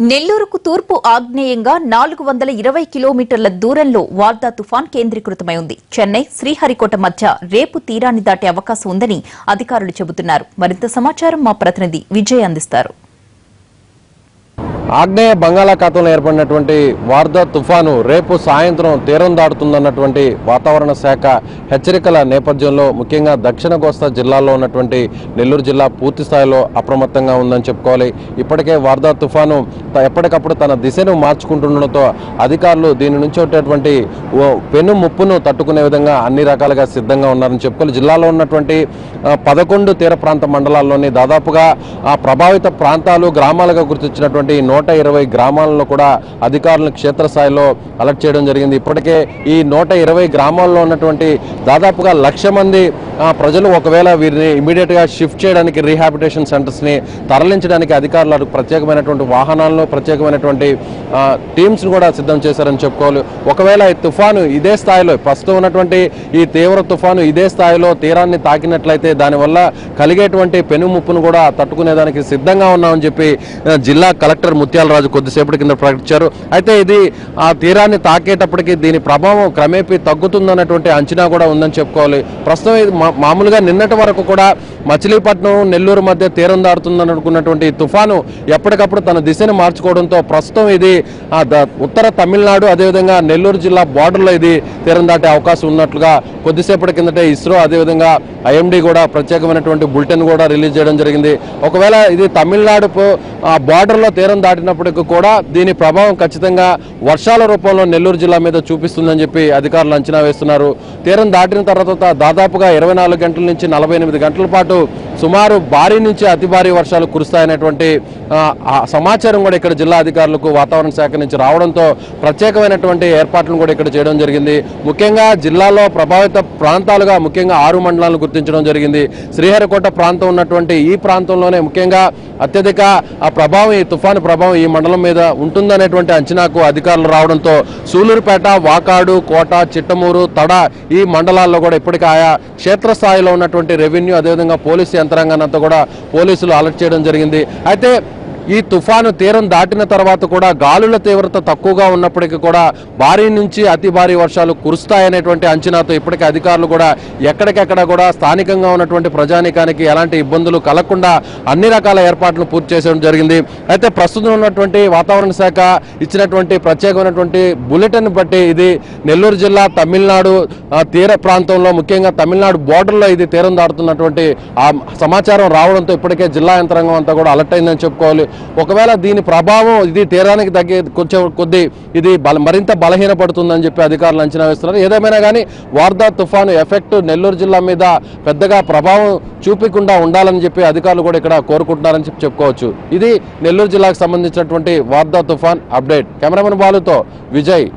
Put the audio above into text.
నెల్లూరుకు తూర్పు ఆగ్నేయంగా 420 కిలోమీటర్ల దూరంలో వార్దా తుఫాన్ కేంద్రీకృతమై ఉంది. చెన్నై, శ్రీహరికోట మధ్య రేపు తీరాన్ని దాటే అవకాశం ఉందని అధికారులు చెబుతున్నారు. మరింత సమాచారం మా ప్రతినిధి విజయ్ అందిస్తారు. ఆగ్నేయ బంగాళాఖాతంలో ఏర్పడినటువంటి వార్దా తుఫాను రేపు సాయంత్రం తీరం దాటుతుందన్నటువంటి వాతావరణ శాఖ హెచ్చరికల నేపథ్యంలో ముఖ్యంగా దక్షిణ కోస్తా జిల్లాల్లో ఉన్నటువంటి నెల్లూరు జిల్లా పూర్తి స్థాయిలో అప్రమత్తంగా ఉందని చెప్పుకోవాలి. ఇప్పటికే వార్దా తుఫాను ఎప్పటికప్పుడు తన దిశను మార్చుకుంటుండడంతో అధికారులు దీని నుంచి వచ్చేటువంటి పెను ముప్పును తట్టుకునే విధంగా అన్ని రకాలుగా సిద్ధంగా ఉన్నారని చెప్పుకోవాలి. జిల్లాలో ఉన్నటువంటి 11 తీర ప్రాంత మండలాల్లోని దాదాపుగా ప్రభావిత ప్రాంతాలు గ్రామాలుగా గుర్తించినటువంటి 120 గ్రామాలలో కూడా అధికారులను క్షేత్రస్థాయిలో అలర్ట్ చేయడం జరిగింది. ఇప్పటికే ఈ 120 గ్రామాల్లో ఉన్నటువంటి దాదాపుగా 1,00,000 మంది ప్రజలు ఒకవేళ వీరిని ఇమీడియట్గా షిఫ్ట్ చేయడానికి రీహాబిటేషన్ సెంటర్స్ని తరలించడానికి అధికారులు ప్రత్యేకమైనటువంటి వాహనాలను ప్రత్యేకమైనటువంటి టీమ్స్ను కూడా సిద్ధం చేశారని చెప్పుకోవాలి. ఒకవేళ ఈ తుఫాను ఇదే స్థాయిలో ప్రస్తుతం ఉన్నటువంటి ఈ తీవ్ర తుఫాను ఇదే స్థాయిలో తీరాన్ని తాకినట్లయితే దానివల్ల కలిగేటువంటి పెనుముప్పును కూడా తట్టుకునేదానికి సిద్ధంగా ఉన్నామని చెప్పి జిల్లా కలెక్టర్ ముత్యాలరాజు కొద్దిసేపటి కింద ప్రకటించారు. అయితే ఇది ఆ తీరాన్ని తాకేటప్పటికి దీని ప్రభావం క్రమేపీ తగ్గుతుందన్నటువంటి అంచనా కూడా ఉందని చెప్పుకోవాలి. ప్రస్తుతం ఇది మామూలుగా నిన్నటి వరకు కూడా మచిలీపట్నం నెల్లూరు మధ్య తీరం దాడుతుందని అనుకున్నటువంటి తుఫాను ఎప్పటికప్పుడు తన దిశను మార్చుకోవడంతో ప్రస్తుతం ఇది ఉత్తర తమిళనాడు అదేవిధంగా నెల్లూరు జిల్లా బార్డర్లో ఇది తీరం దాటే అవకాశం ఉన్నట్లుగా కొద్దిసేపటి కిందటే ఇస్రో అదేవిధంగా ఐఎండీ కూడా ప్రత్యేకమైనటువంటి బులెటిన్ కూడా రిలీజ్ చేయడం జరిగింది. ఒకవేళ ఇది తమిళనాడు బార్డర్లో తీరం దాటినప్పటికీ కూడా దీని ప్రభావం ఖచ్చితంగా వర్షాల రూపంలో నెల్లూరు జిల్లా మీద చూపిస్తుందని చెప్పి అధికారులు అంచనా వేస్తున్నారు. తీరం దాటిన తర్వాత దాదాపుగా 24 గంటల నుంచి 48 గంటల పాటు సుమారు భారీ నుంచి అతి భారీ వర్షాలు కురుస్తాయనేటువంటి సమాచారం కూడా ఇక్కడ జిల్లా అధికారులకు వాతావరణ శాఖ నుంచి రావడంతో ప్రత్యేకమైనటువంటి ఏర్పాట్లను కూడా ఇక్కడ చేయడం జరిగింది. ముఖ్యంగా జిల్లాలో ప్రభావిత ప్రాంతాలుగా ముఖ్యంగా 6 మండలాలను గుర్తించడం జరిగింది. శ్రీహరికోట ప్రాంతం ఉన్నటువంటి ఈ ప్రాంతంలోనే ముఖ్యంగా అత్యధిక ప్రభావం ఈ తుఫాను ప్రభావం ఈ మండలం మీద ఉంటుందనేటువంటి అంచనాకు అధికారులు రావడంతో సూలూరుపేట, వాకాడు, కోట, చిట్టమూరు, తడ ఈ మండలాల్లో కూడా ఇప్పటికే ఆయా క్షేత్రస్థాయిలో ఉన్నటువంటి రెవెన్యూ అదేవిధంగా పోలీసు యంత్రాంగాన్ని అంతా కూడా పోలీసులు అలర్ట్ చేయడం జరిగింది. అయితే ఈ తుఫాను తీరం దాటిన తర్వాత కూడా గాలుల తీవ్రత తక్కువగా ఉన్నప్పటికీ కూడా భారీ నుంచి అతి భారీ వర్షాలు కురుస్తాయనేటువంటి అంచనాతో ఇప్పటికే అధికారులు కూడా ఎక్కడికెక్కడ కూడా స్థానికంగా ఉన్నటువంటి ప్రజానీకానికి ఎలాంటి ఇబ్బందులు కలగకుండా అన్ని రకాల ఏర్పాట్లు పూర్తి చేయడం జరిగింది. అయితే ప్రస్తుతం ఉన్నటువంటి వాతావరణ శాఖ ఇచ్చినటువంటి ప్రత్యేకమైనటువంటి బులెటిన్ బట్టి ఇది నెల్లూరు జిల్లా తమిళనాడు తీర ప్రాంతంలో ముఖ్యంగా తమిళనాడు బోర్డర్లో ఇది తీరం దాటుతున్నటువంటి ఆ సమాచారం రావడంతో ఇప్పటికే జిల్లా యంత్రాంగం అంతా కూడా అలర్ట్ అయిందని చెప్పుకోవాలి. ఒకవేళ దీని ప్రభావం ఇది తీరానికి తగ్గే కొద్ది ఇది మరింత బలహీనపడుతుందని చెప్పి అధికారులు అంచనా వేస్తున్నారు. ఏదేమైనా కానీ వార్దా తుఫాను ఎఫెక్ట్ నెల్లూరు జిల్లా మీద పెద్దగా ప్రభావం చూపకుండా ఉండాలని చెప్పి అధికారులు కూడా ఇక్కడ కోరుకుంటున్నారని చెప్పి చెప్పుకోవచ్చు. ఇది నెల్లూరు జిల్లాకు సంబంధించినటువంటి వార్దా తుఫాన్ అప్డేట్. కెమెరామెన్ బాలుతో విజయ్.